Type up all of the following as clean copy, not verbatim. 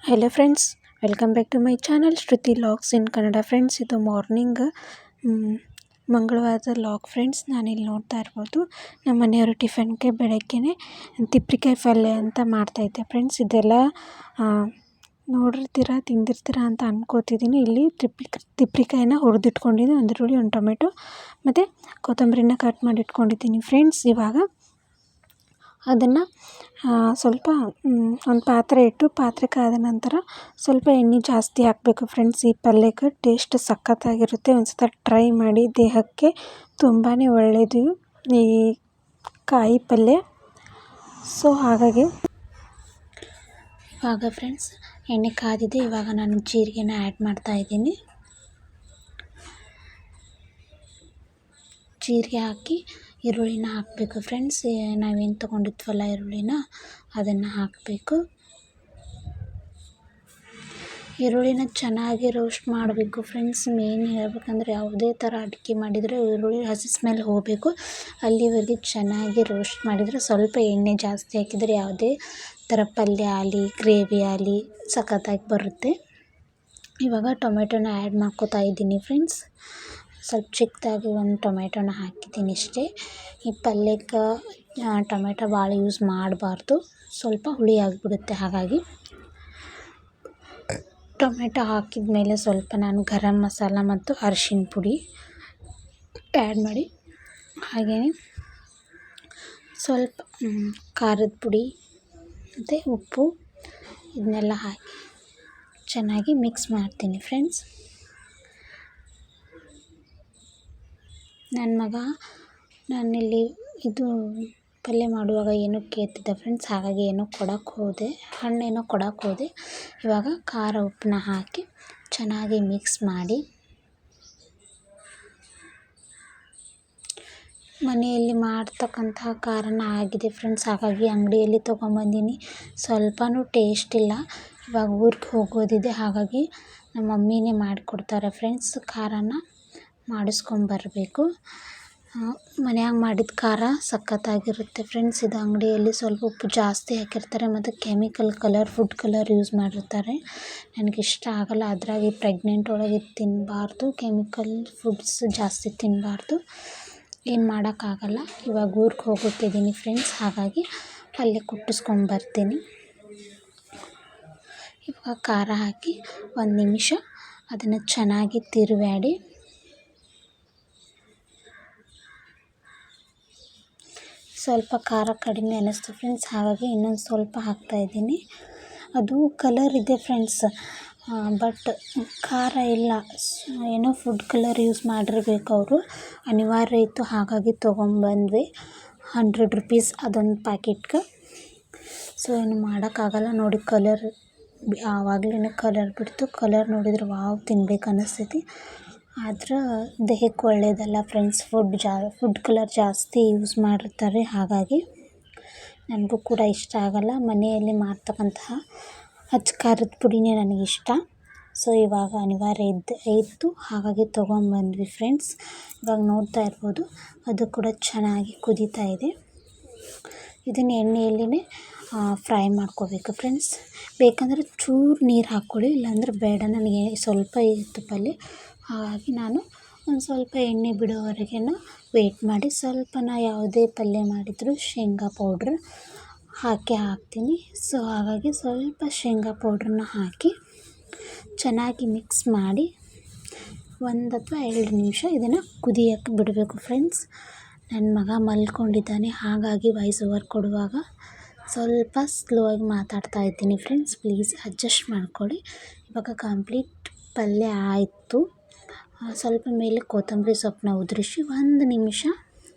Hello friends, welcome back to my channel Shruti logs in Kannada. Friends, ಇದು morning ಮಂಗಳವಾರದ log. Friends, ನಾನಿಲ್ಲಿ ನೋಡ್ತಾ ಇರ್ಬೋದು ನಮ್ಮ ಮನೆಯವರು ಟಿಫನ್ಗೆ ಬೆಳಗ್ಗೆನೇ ತಿಪ್ಪಿಕಾಯಿ ಪಲ್ಯ ಅಂತ ಮಾಡ್ತಾಯಿದ್ದೆ. ಫ್ರೆಂಡ್ಸ್, ಇದೆಲ್ಲ ನೋಡಿರ್ತೀರ, ತಿಂದಿರ್ತೀರ ಅಂತ ಅನ್ಕೋತಿದ್ದೀನಿ. ಇಲ್ಲಿ ತಿಪ್ಪಿಕಾಯಿನ ಹುರಿದಿಟ್ಕೊಂಡಿದ್ದೀನಿ, ಒಂದು ಈರುಳ್ಳಿ, ಒಂದು ಟೊಮೆಟೊ ಮತ್ತು ಕೊತ್ತಂಬರಿನ ಕಟ್ ಮಾಡಿ ಇಟ್ಕೊಂಡಿದ್ದೀನಿ. ಫ್ರೆಂಡ್ಸ್, ಇವಾಗ ಅದನ್ನು ಸ್ವಲ್ಪ ಒಂದು ಪಾತ್ರೆ ಇಟ್ಟು, ಪಾತ್ರೆ ಕಾದ ನಂತರ ಸ್ವಲ್ಪ ಎಣ್ಣೆ ಜಾಸ್ತಿ ಹಾಕಬೇಕು. ಫ್ರೆಂಡ್ಸ್, ಈ ಪಲ್ಯಕ್ಕೆ ಟೇಸ್ಟ್ ಸಖತ್ತಾಗಿರುತ್ತೆ. ಒಂದು ಸಲ ಟ್ರೈ ಮಾಡಿ, ದೇಹಕ್ಕೆ ತುಂಬಾ ಒಳ್ಳೆಯದು ಈ ಕಾಯಿ ಪಲ್ಯ. ಸೊ ಹಾಗಾಗಿ ಇವಾಗ ಫ್ರೆಂಡ್ಸ್ ಎಣ್ಣೆ ಕಾದಿದೆ. ಇವಾಗ ನಾನು ಜೀರಿಗೆನ ಆ್ಯಡ್ ಮಾಡ್ತಾಯಿದ್ದೀನಿ. ಜೀರಿಗೆ ಹಾಕಿ ಈರುಳ್ಳಿನ ಹಾಕಬೇಕು. ಫ್ರೆಂಡ್ಸ್, ನಾವೇನು ತೊಗೊಂಡಿದ್ವಲ್ಲ ಈರುಳ್ಳಿನ, ಅದನ್ನು ಹಾಕಬೇಕು. ಈರುಳ್ಳಿನ ಚೆನ್ನಾಗಿ ರೋಸ್ಟ್ ಮಾಡಬೇಕು. ಫ್ರೆಂಡ್ಸ್, ಮೇನ್ ಹೇಳ್ಬೇಕಂದ್ರೆ ಯಾವುದೇ ಥರ ಅಡುಗೆ ಮಾಡಿದರೆ ಈರುಳ್ಳಿ ಹಸಿ ಸ್ಮೆಲ್ ಹೋಗಬೇಕು. ಅಲ್ಲಿವರೆಗೆ ಚೆನ್ನಾಗಿ ರೋಸ್ಟ್ ಮಾಡಿದರೆ, ಸ್ವಲ್ಪ ಎಣ್ಣೆ ಜಾಸ್ತಿ ಹಾಕಿದರೆ ಯಾವುದೇ ಥರ ಪಲ್ಯ ಆಗಲಿ ಗ್ರೇವಿ ಆಗಲಿ ಸಖತ್ತಾಗಿ ಬರುತ್ತೆ. ಇವಾಗ ಟೊಮೆಟೊನ ಆ್ಯಡ್ ಮಾಡ್ಕೋತಾ ಇದ್ದೀನಿ. ಫ್ರೆಂಡ್ಸ್, ಸ್ವಲ್ಪ ಚಿಕ್ಕದಾಗಿ ಒಂದು ಟೊಮೆಟೊನ ಹಾಕಿದ್ದೀನಿ ಅಷ್ಟೇ. ಈ ಪಲ್ಯಕ್ಕೆ ಟೊಮೆಟೊ ಭಾಳ ಯೂಸ್ ಮಾಡಬಾರ್ದು, ಸ್ವಲ್ಪ ಹುಳಿ ಆಗಿಬಿಡುತ್ತೆ. ಹಾಗಾಗಿ ಟೊಮೆಟೊ ಹಾಕಿದ ಮೇಲೆ ಸ್ವಲ್ಪ ನಾನು ಗರಂ ಮಸಾಲ ಮತ್ತು ಅರಿಶಿನ ಪುಡಿ ಆ್ಯಡ್ ಮಾಡಿ, ಹಾಗೆಯೇ ಸ್ವಲ್ಪ ಖಾರದ ಪುಡಿ ಮತ್ತು ಉಪ್ಪು ಇದನ್ನೆಲ್ಲ ಹಾಕಿ ಚೆನ್ನಾಗಿ ಮಿಕ್ಸ್ ಮಾಡ್ತೀನಿ. ಫ್ರೆಂಡ್ಸ್, ನನ್ನ ಮಗ ನಾನಿಲ್ಲಿ ಇದು ಪಲ್ಯ ಮಾಡುವಾಗ ಏನೋ ಕೇಳ್ತಿದ್ದ ಫ್ರೆಂಡ್ಸ್, ಹಾಗಾಗಿ ಏನೋ ಹಣ್ಣೇನೋ ಕೊಡೋಕ್ಕೆ ಹೋದೆ. ಇವಾಗ ಖಾರ ಉಪ್ಪನ್ನ ಹಾಕಿ ಚೆನ್ನಾಗಿ ಮಿಕ್ಸ್ ಮಾಡಿ, ಮನೆಯಲ್ಲಿ ಮಾಡ್ತಕ್ಕಂತಹ ಖಾರನ ಆಗಿದೆ ಫ್ರೆಂಡ್ಸ್. ಹಾಗಾಗಿ ಅಂಗಡಿಯಲ್ಲಿ ತೊಗೊಂಬಂದೀನಿ, ಸ್ವಲ್ಪನೂ ಟೇಸ್ಟ್ ಇಲ್ಲ. ಇವಾಗ ಊರಿಗೆ ಹೋಗೋದಿದೆ, ಹಾಗಾಗಿ ನಮ್ಮ ಮಮ್ಮಿನೇ ಮಾಡಿಕೊಡ್ತಾರೆ. ಫ್ರೆಂಡ್ಸ್, ಖಾರನ ಮಾಡಿಸ್ಕೊಂಬರ್ಬೇಕು. ಮನ್ಯಾಗ ಮಾಡಿದ ಖಾರ ಸಖತ್ತಾಗಿರುತ್ತೆ. ಫ್ರೆಂಡ್ಸ್, ಇದು ಅಂಗಡಿಯಲ್ಲಿ ಸ್ವಲ್ಪ ಉಪ್ಪು ಜಾಸ್ತಿ ಹಾಕಿರ್ತಾರೆ ಮತ್ತು ಫುಡ್ ಕಲರ್ ಯೂಸ್ ಮಾಡಿರ್ತಾರೆ. ನನಗಿಷ್ಟ ಆಗಲ್ಲ. ಅದ್ರಾಗೆ ಪ್ರೆಗ್ನೆಂಟ್ ಒಳಗೆ ತಿನ್ನಬಾರ್ದು, ಕೆಮಿಕಲ್ ಫುಡ್ಸ್ ಜಾಸ್ತಿ ತಿನ್ನಬಾರ್ದು. ಏನು ಮಾಡೋಕ್ಕಾಗಲ್ಲ. ಇವಾಗ ಊರಿಗೆ ಹೋಗುತ್ತಿದ್ದೀನಿ ಫ್ರೆಂಡ್ಸ್, ಹಾಗಾಗಿ ಪಲ್ಯ ಕುಟ್ಟಿಸ್ಕೊಂಬರ್ತೀನಿ. ಇವಾಗ ಖಾರ ಹಾಕಿ ಒಂದು ನಿಮಿಷ ಅದನ್ನು ಚೆನ್ನಾಗಿ ತಿರುವಾಡಿ, ಸ್ವಲ್ಪ ಖಾರ ಕಡಿಮೆ ಅನ್ನಿಸ್ತು ಫ್ರೆಂಡ್ಸ್, ಹಾಗಾಗಿ ಇನ್ನೊಂದು ಸ್ವಲ್ಪ ಹಾಕ್ತಾಯಿದ್ದೀನಿ. ಅದು ಕಲರ್ ಇದೆ ಫ್ರೆಂಡ್ಸ್, ಬಟ್ ಖಾರ ಇಲ್ಲ. ಏನೋ ಫುಡ್ ಕಲರ್ ಯೂಸ್ ಮಾಡಿರ್ಬೇಕು ಅವರು, ಅನಿವಾರ್ಯ ಇತ್ತು, ಹಾಗಾಗಿ ತೊಗೊಂಬಂದ್ವಿ. 100 ರೂಪೀಸ್ ಅದೊಂದು ಪ್ಯಾಕೆಟ್ಗೆ. ಸೊ ಏನು ಮಾಡೋಕ್ಕಾಗಲ್ಲ. ನೋಡಿ, ಕಲರ್ ಆವಾಗಲೇ ಕಲರ್ ಬಿಡ್ತು. ಕಲರ್ ನೋಡಿದ್ರೆ ವಾವ್, ತಿನ್ಬೇಕು ಅನ್ನಿಸ್ತೈತಿ. ಆದ್ರೆ ದೇಹಕ್ಕೆ ಒಳ್ಳೆಯದಲ್ಲ ಫ್ರೆಂಡ್ಸ್. ಫುಡ್ ಕಲರ್ ಜಾಸ್ತಿ ಯೂಸ್ ಮಾಡಿರ್ತಾರೆ, ಹಾಗಾಗಿ ನನಗೂ ಕೂಡ ಇಷ್ಟ ಆಗಲ್ಲ. ಮನೆಯಲ್ಲಿ ಮಾಡ್ತಕ್ಕಂತಹ ಅಚ್ಚ ಖಾರದ ಪುಡಿನೇ ನನಗಿಷ್ಟ. ಸೊ ಇವಾಗ ಅನಿವಾರ್ಯ ಇತ್ತು, ಹಾಗಾಗಿ ತೊಗೊಂಬಂದ್ವಿ ಫ್ರೆಂಡ್ಸ್. ಇವಾಗ ನೋಡ್ತಾ ಇರ್ಬೋದು, ಅದು ಕೂಡ ಚೆನ್ನಾಗಿ ಕುದೀತಾ ಇದೆ. ಇದನ್ನು ಎಣ್ಣೆಯಲ್ಲಿನೇ ಫ್ರೈ ಮಾಡ್ಕೋಬೇಕು ಫ್ರೆಂಡ್ಸ್. ಬೇಕಂದರೆ ಚೂರು ನೀರು ಹಾಕ್ಕೊಳ್ಳಿ, ಇಲ್ಲಾಂದ್ರೆ ಬೇಡ. ನನಗೆ ಸ್ವಲ್ಪ ಇತ್ತು ಪಲ್ಯ, ಹಾಗಾಗಿ ನಾನು ಒಂದು ಸ್ವಲ್ಪ ಎಣ್ಣೆ ಬಿಡೋವರೆಗೆ ವೆಯ್ಟ್ ಮಾಡಿ, ಸ್ವಲ್ಪ ಯಾವುದೇ ಪಲ್ಯ ಮಾಡಿದರೂ ಶೇಂಗಾ ಪೌಡ್ರ್ ಹಾಕ್ತೀನಿ. ಸೊ ಹಾಗಾಗಿ ಸ್ವಲ್ಪ ಶೇಂಗಾ ಪೌಡ್ರನ್ನ ಹಾಕಿ ಚೆನ್ನಾಗಿ ಮಿಕ್ಸ್ ಮಾಡಿ 1 ಅಥವಾ 2 ನಿಮಿಷ ಇದನ್ನು ಕುದಿಯೋಕ್ಕೆ ಬಿಡಬೇಕು ಫ್ರೆಂಡ್ಸ್. ನನ್ನ ಮಗ ಮಲ್ಕೊಂಡಿದ್ದಾನೆ, ಹಾಗಾಗಿ ವಾಯ್ಸ್ ಓವರ್ ಕೊಡುವಾಗ ಸ್ವಲ್ಪ ಸ್ಲೋ ಆಗಿ ಮಾತಾಡ್ತಾ ಇದ್ದೀನಿ ಫ್ರೆಂಡ್ಸ್, ಪ್ಲೀಸ್ ಅಡ್ಜಸ್ಟ್ ಮಾಡ್ಕೊಳ್ಳಿ. ಇವಾಗ ಕಂಪ್ಲೀಟ್ ಪಲ್ಯ ಆಯಿತು. ಸ್ವಲ್ಪ ಮೇಲೆ ಕೊತ್ತಂಬರಿ ಸೊಪ್ಪನ್ನ ಉದುರಿಸಿ 1 ನಿಮಿಷ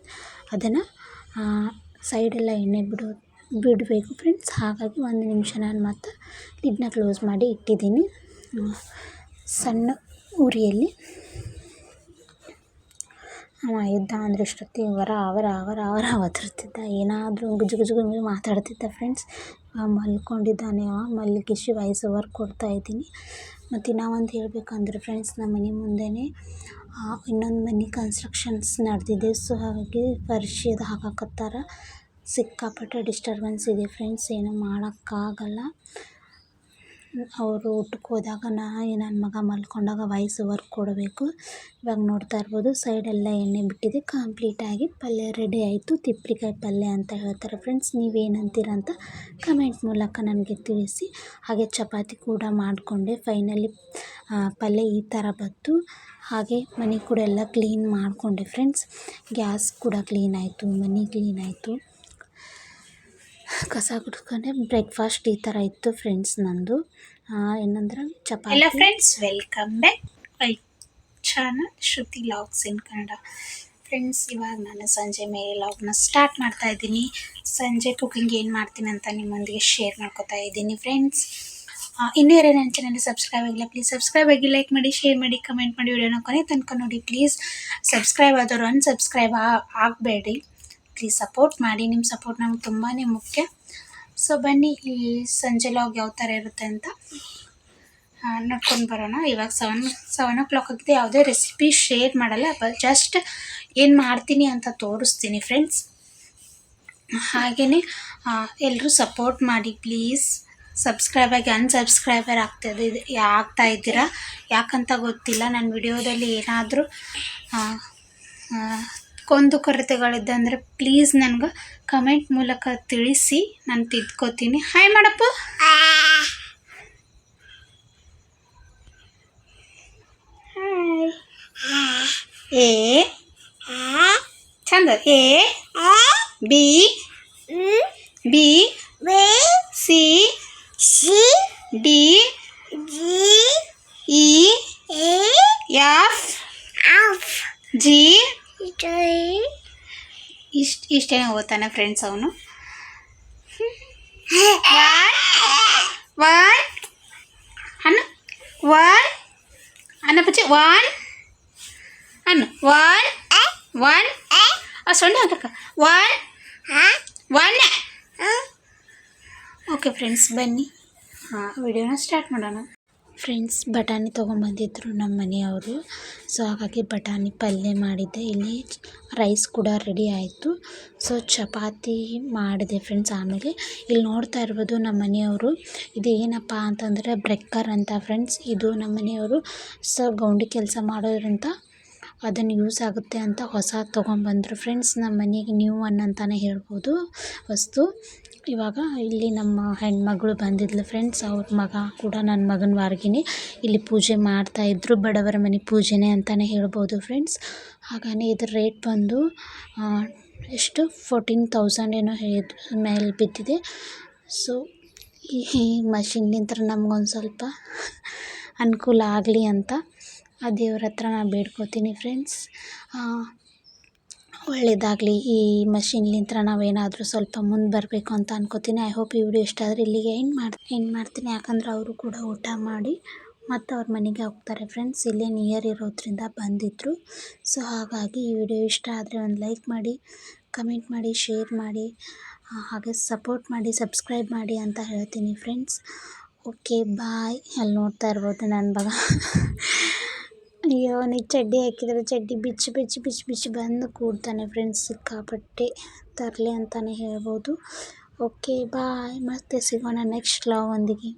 ಅದನ್ನು ಸೈಡೆಲ್ಲ ಎಣ್ಣೆ ಬಿಡಬೇಕು ಫ್ರೆಂಡ್ಸ್. ಹಾಗಾಗಿ 1 ನಿಮಿಷ ನಾನು ಮತ್ತೆ ಲಿಡ್ನ ಕ್ಲೋಸ್ ಮಾಡಿ ಇಟ್ಟಿದ್ದೀನಿ ಸಣ್ಣ ಉರಿಯಲ್ಲಿ. ಇದ್ದ ಅಂದರೆ ಇಷ್ಟೊತ್ತಿ ಅವರ ಒದರ್ತಿದ್ದ, ಏನಾದರೂ ಗುಜು ಮಾತಾಡ್ತಿದ್ದ ಫ್ರೆಂಡ್ಸ್. ಮಲ್ಕೊಂಡಿದ್ದಾನೆ, ಮಲಗಿಸಿ ವಾಯ್ಸ್ ಓವರ್ ಕೊಡ್ತಾಯಿದ್ದೀನಿ. ಮತ್ತು ನಾವೊಂದು ಹೇಳಬೇಕಂದ್ರೆ ಫ್ರೆಂಡ್ಸ್, ನಮ್ಮ ಮನೆ ಮುಂದೆನೇ ಇನ್ನೊಂದು ಮನೆ ಕನ್ಸ್ಟ್ರಕ್ಷನ್ಸ್ ನಡೆದಿದೆ. ಸೊ ಹಾಗಾಗಿ ಪರಿಶಿ ಅದು ಹಾಕಕತ್ತಾರ. ಸಿಕ್ಕಾಪಟ್ಟೆ ಡಿಸ್ಟರ್ಬೆನ್ಸ್ ಇದೆ ಫ್ರೆಂಡ್ಸ್, ಏನೂ ಮಾಡೋಕ್ಕಾಗಲ್ಲ. ಅವರು ಊಟಕ್ಕೆ ಹೋದಾಗ ನನ್ನ ಮಗ ಮಲ್ಕೊಂಡಾಗ ವಾಯ್ಸ್ ಓವರ್ ಕೊಡಬೇಕು. ಇವಾಗ ನೋಡ್ತಾ ಇರ್ಬೋದು ಸೈಡೆಲ್ಲ ಎಣ್ಣೆ ಬಿಟ್ಟಿದೆ. ಕಂಪ್ಲೀಟಾಗಿ ಪಲ್ಯ ರೆಡಿ ಆಯಿತು. ತಿಪ್ಪಿಕಾಯಿ ಪಲ್ಯ ಅಂತ ಹೇಳ್ತಾರೆ ಫ್ರೆಂಡ್ಸ್. ನೀವೇನಂತೀರ ಅಂತ ಕಮೆಂಟ್ ಮೂಲಕ ನನಗೆ ತಿಳಿಸಿ. ಹಾಗೆ ಚಪಾತಿ ಕೂಡ ಮಾಡಿಕೊಂಡೆ. ಫೈನಲಿ ಪಲ್ಯ ಈ ಥರ ಬಂತು. ಹಾಗೆ ಮನೆ ಕೂಡ ಎಲ್ಲ ಕ್ಲೀನ್ ಮಾಡಿಕೊಂಡೆ ಫ್ರೆಂಡ್ಸ್. ಗ್ಯಾಸ್ ಕೂಡ ಕ್ಲೀನ್ ಆಯಿತು, ಮನೆ ಕ್ಲೀನ್ ಆಯಿತು, ಕಸ ಗುಡಿಸ್ಕೊಂಡೆ. ಬ್ರೇಕ್ಫಾಸ್ಟ್ ಈ ಥರ ಇತ್ತು ಫ್ರೆಂಡ್ಸ್ ನಂದು. ಏನಂದ್ರೆ ಚಪಾತಿ. ಎಲ್ಲ friends, welcome back my channel Shruti logs in Kannada. Friends, ಇವಾಗ ನಾನು ಸಂಜೆ ಮೇಲೆ ಲಾಗ್ನ ಸ್ಟಾರ್ಟ್ ಮಾಡ್ತಾ ಇದ್ದೀನಿ. ಸಂಜೆ ಕುಕಿಂಗ್ ಏನು ಮಾಡ್ತೀನಿ ಅಂತ ನಿಮ್ಮೊಂದಿಗೆ ಶೇರ್ ಮಾಡ್ಕೊತಾ ಇದ್ದೀನಿ ಫ್ರೆಂಡ್ಸ್. ಇನ್ನೂ ಯಾರೇ ನನ್ನ ಚಾನಲ್ ಸಬ್ಸ್ಕ್ರೈಬ್ ಆಗಿಲ್ಲ, ಪ್ಲೀಸ್ ಸಬ್ಸ್ಕ್ರೈಬ್ ಆಗಿ, ಲೈಕ್ ಮಾಡಿ, ಶೇರ್ ಮಾಡಿ, ಕಮೆಂಟ್ ಮಾಡಿ, ವಿಡಿಯೋನ ಕೊನೆ ತನಕ ನೋಡಿ ಪ್ಲೀಸ್. ಸಬ್ಸ್ಕ್ರೈಬ್ ಆದವರು ಅನ್ಸಬ್ಸ್ಕ್ರೈಬ್ ಆಗಬೇಡಿ, ಪ್ಲೀಸ್ ಸಪೋರ್ಟ್ ಮಾಡಿ. ನಿಮ್ಮ ಸಪೋರ್ಟ್ ನಮ್ಗೆ ತುಂಬಾ ಮುಖ್ಯ. ಸೊ ಬನ್ನಿ, ಈ ಸಂಜೆ ಲಾಗ್ ಯಾವ ಥರ ಇರುತ್ತೆ ಅಂತ ನೋಡ್ಕೊಂಡು ಬರೋಣ. ಇವಾಗ 7 o'clock ಆಗಿದೆ. ಯಾವುದೇ ರೆಸಿಪಿ ಶೇರ್ ಮಾಡಲ್ಲ, ಜಸ್ಟ್ ಏನು ಮಾಡ್ತೀನಿ ಅಂತ ತೋರಿಸ್ತೀನಿ ಫ್ರೆಂಡ್ಸ್. ಹಾಗೆಯೇ ಎಲ್ಲರೂ ಸಪೋರ್ಟ್ ಮಾಡಿ ಪ್ಲೀಸ್. ಸಬ್ಸ್ಕ್ರೈಬ್ ಆಗಿ ಅನ್ಸಬ್ಸ್ಕ್ರೈಬರ್ ಆಗ್ತಾ ಇದ್ದೀರಾ, ಯಾಕಂತ ಗೊತ್ತಿಲ್ಲ. ನನ್ನ ವಿಡಿಯೋದಲ್ಲಿ ಏನಾದರೂ ಕೊಂದು ಕೊರತೆಗಳಿದ್ದಂದರೆ ಪ್ಲೀಸ್ ನನಗೆ ಕಮೆಂಟ್ ಮೂಲಕ ತಿಳಿಸಿ, ನಾನು ತಿದ್ಕೋತೀನಿ. ಹಾಯ್ ಮಾಡಪ್ಪ. ಹಾಯ್. ಎ ಚಂದ. A B B C D E F G. ಇಷ್ಟೇನೆ ಓದ್ತಾನೆ ಫ್ರೆಂಡ್ಸ್ ಅವನು. ಒನ್ ಅನ್ನ ಪಚ್ಚಿ ಒನ್ ಅನ್ನು ಒನ್ ಸೊಂಡೆ ಹಾಕಕ್ಕ ಒನ್. ಓಕೆ ಫ್ರೆಂಡ್ಸ್, ಬನ್ನಿ ವಿಡಿಯೋನ ಸ್ಟಾರ್ಟ್ ಮಾಡೋಣ. ಫ್ರೆಂಡ್ಸ್, ಬಟಾಣಿ ತೊಗೊಂಬಂದಿದ್ರು ನಮ್ಮ ಮನೆಯವರು. ಸೊ ಹಾಗಾಗಿ ಬಟಾಣಿ ಪಲ್ಯ ಮಾಡಿದ್ದೆ. ಇಲ್ಲಿ ರೈಸ್ ಕೂಡ ರೆಡಿ ಆಯಿತು. ಸೊ ಚಪಾತಿ ಮಾಡಿದೆ ಫ್ರೆಂಡ್ಸ್. ಆಮೇಲೆ ಇಲ್ಲಿ ನೋಡ್ತಾ ಇರ್ಬೋದು ನಮ್ಮ ಮನೆಯವರು. ಇದು ಏನಪ್ಪ ಅಂತಂದರೆ ಬ್ರೇಕರ್ ಅಂತ ಫ್ರೆಂಡ್ಸ್. ಇದು ನಮ್ಮ ಮನೆಯವರು ಗೌಂಡಿ ಕೆಲಸ ಮಾಡೋದ್ರಿಂದ ಅದನ್ನು ಯೂಸ್ ಆಗುತ್ತೆ ಅಂತ ಹೊಸ ತೊಗೊಂಬಂದರು ಫ್ರೆಂಡ್ಸ್. ನಮ್ಮ ಮನೆಗೆ ನ್ಯೂ ಒನ್ ಅಂತಲೇ ಹೇಳ್ಬೋದು ವಸ್ತು. ಇವಾಗ ಇಲ್ಲಿ ನಮ್ಮ ಹೆಣ್ಮಗಳು ಬಂದಿದ್ಲು ಫ್ರೆಂಡ್ಸ್. ಅವ್ರ ಮಗ ಕೂಡ ನನ್ನ ಮಗನ ವಾರ್ಗಿನಿ ಇಲ್ಲಿ ಪೂಜೆ ಮಾಡ್ತಾಯಿದ್ರು. ಬಡವರ ಮನೆ ಪೂಜೆನೇ ಅಂತಲೇ ಹೇಳ್ಬೋದು ಫ್ರೆಂಡ್ಸ್. ಹಾಗಾಗಿ ಇದ್ರ ರೇಟ್ ಬಂದು ಎಷ್ಟು 14,000 ಏನೋ ಮೇಲೆ ಬಿದ್ದಿದೆ. ಸೊ ಈ ಮಷಿನ್ಲಿಂದ ನಮಗೊಂದು ಸ್ವಲ್ಪ ಅನುಕೂಲ ಆಗಲಿ ಅಂತ ಆ ದೇವ್ರ ಹತ್ರ ನಾನು ಬೇಡ್ಕೋತೀನಿ ಫ್ರೆಂಡ್ಸ್. ಒಳ್ಳೆಯದಾಗಲಿ. ಈ ಮಷಿನ್ಲಿಂದ ನಾವೇನಾದರೂ ಸ್ವಲ್ಪ ಮುಂದೆ ಬರಬೇಕು ಅಂತ ಅನ್ಕೋತೀನಿ. ಐ ಹೋಪ್ ಈ ವಿಡಿಯೋ ಇಷ್ಟ ಆದರೆ ಇಲ್ಲಿಗೆ ಎಂಡ್ ಮಾಡ್ತೀನಿ. ಯಾಕಂದರೆ ಅವರು ಕೂಡ ಊಟ ಮಾಡಿ ಮತ್ತು ಅವ್ರ ಮನೆಗೆ ಹೋಗ್ತಾರೆ ಫ್ರೆಂಡ್ಸ್. ಇಲ್ಲೇ ನಿಯರ್ ಇರೋದ್ರಿಂದ ಬಂದಿದ್ದರು. ಸೊ ಹಾಗಾಗಿ ಈ ವಿಡಿಯೋ ಇಷ್ಟ ಆದರೆ ಒಂದು ಲೈಕ್ ಮಾಡಿ, ಕಮೆಂಟ್ ಮಾಡಿ, ಶೇರ್ ಮಾಡಿ, ಹಾಗೆ ಸಪೋರ್ಟ್ ಮಾಡಿ, ಸಬ್ಸ್ಕ್ರೈಬ್ ಮಾಡಿ ಅಂತ ಹೇಳ್ತೀನಿ ಫ್ರೆಂಡ್ಸ್. Okay bye. ಅಲ್ಲಿ ನೋಡ್ತಾ ಇರ್ಬೋದು ನನ್ನ ಮಗ. ಅಯ್ಯೋ, ಅವನಿಗೆ ಚಡ್ಡಿ ಹಾಕಿದರೆ ಚಡ್ಡಿ ಬಿಚ್ಚಿ ಬಂದು ಕೂಡ್ತಾನೆ ಫ್ರೆಂಡ್ಸ್. ಸಿಕ್ಕಾಪಟ್ಟೆ ತರಲೆ ಅಂತಲೇ ಹೇಳ್ಬೋದು. Okay bye. ಮತ್ತೆ ಸಿಗೋಣ ನೆಕ್ಸ್ಟ್ ಲಾಗ್ ಒಂದಿಗೆ.